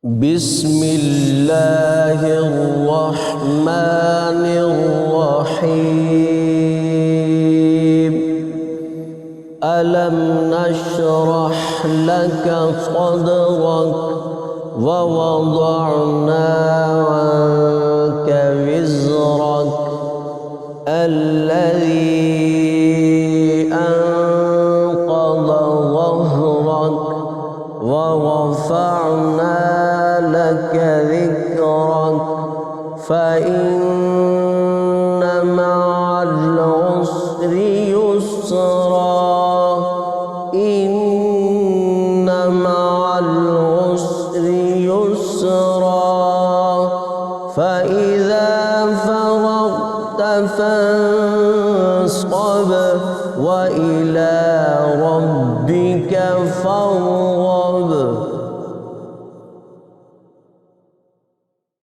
بسم الله الرحمن الرحيم. ألم نشرح لك صدرك ووضعنا عنك وزرك الذي أنقض ظهرك ورفعنا لك ذكرك فإن